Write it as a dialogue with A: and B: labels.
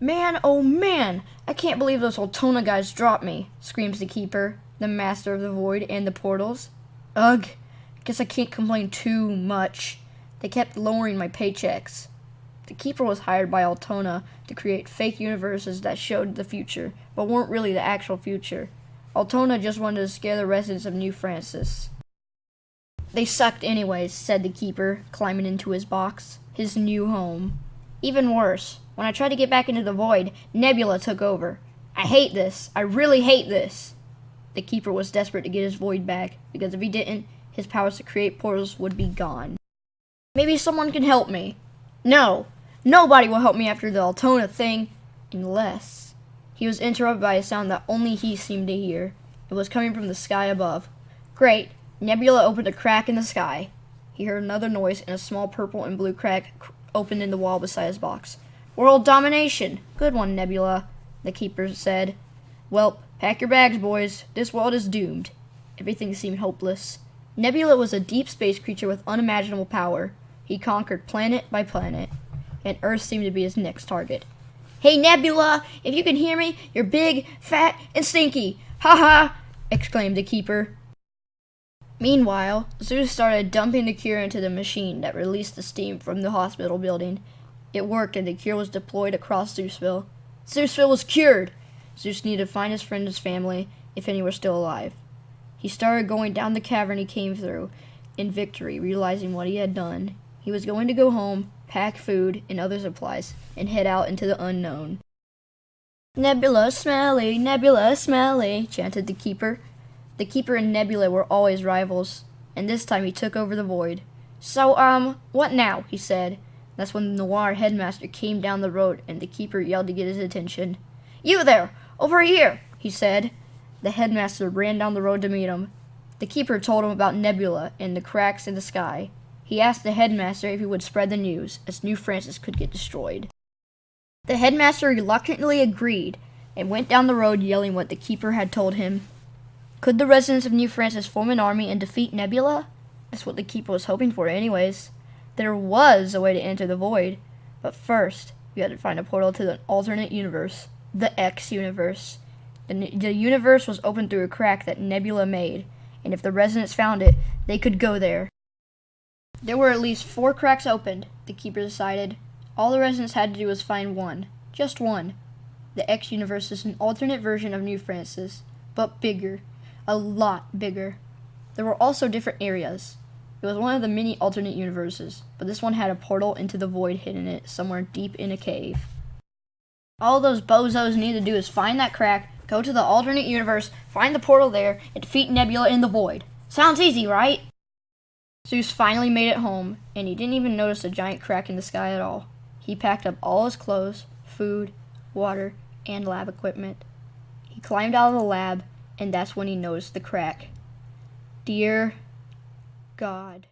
A: Man, oh man! I can't believe those Altona guys dropped me, screams the Keeper, the master of the void and the portals. Ugh, guess I can't complain too much. They kept lowering my paychecks. The Keeper was hired by Altona to create fake universes that showed the future, but weren't really the actual future. Altona just wanted to scare the residents of New Francis. They sucked anyways, said the Keeper, climbing into his box, his new home. Even worse, when I tried to get back into the void, Nebula took over. I hate this. I really hate this. The Keeper was desperate to get his void back, because if he didn't, his powers to create portals would be gone. Maybe someone can help me. No, nobody will help me after the Altona thing, unless... He was interrupted by a sound that only he seemed to hear. It was coming from the sky above. Great. Nebula opened a crack in the sky. He heard another noise, and a small purple and blue crack opened in the wall beside his box. World domination! Good one, Nebula, the Keeper said. Well, pack your bags, boys. This world is doomed. Everything seemed hopeless. Nebula was a deep space creature with unimaginable power. He conquered planet by planet, and Earth seemed to be his next target. Hey, Nebula! If you can hear me, you're big, fat, and stinky! Ha ha! Exclaimed the Keeper. Meanwhile, Zeus started dumping the cure into the machine that released the steam from the hospital building. It worked, and the cure was deployed across Zeusville. Zeusville was cured! Zeus needed to find his friend and his family, if any were still alive. He started going down the cavern he came through, in victory, realizing what he had done. He was going to go home, pack food and other supplies, and head out into the unknown. Nebula smelly, chanted the Keeper. The Keeper and Nebula were always rivals, and this time he took over the void. So, what now? He said. That's when the Noir headmaster came down the road, and the Keeper yelled to get his attention. You there! Over here! He said. The headmaster ran down the road to meet him. The Keeper told him about Nebula and the cracks in the sky. He asked the headmaster if he would spread the news, as New Francis could get destroyed. The headmaster reluctantly agreed, and went down the road yelling what the Keeper had told him. Could the residents of New Francis form an army and defeat Nebula? That's what the Keeper was hoping for anyways. There was a way to enter the void, but first, you had to find a portal to the alternate universe, the X universe. The universe was opened through a crack that Nebula made, and if the residents found it, they could go there. There were at least 4 cracks opened, the Keeper decided. All the residents had to do was find one. Just one. The X universe is an alternate version of New Francis, but bigger. A lot bigger. There were also different areas. It was one of the many alternate universes, but this one had a portal into the void hidden in it, somewhere deep in a cave. All those bozos need to do is find that crack, go to the alternate universe, find the portal there, and defeat Nebula in the void. Sounds easy, right? Zeus finally made it home, and he didn't even notice a giant crack in the sky at all. He packed up all his clothes, food, water, and lab equipment. He climbed out of the lab, and that's when he noticed the crack. Dear God.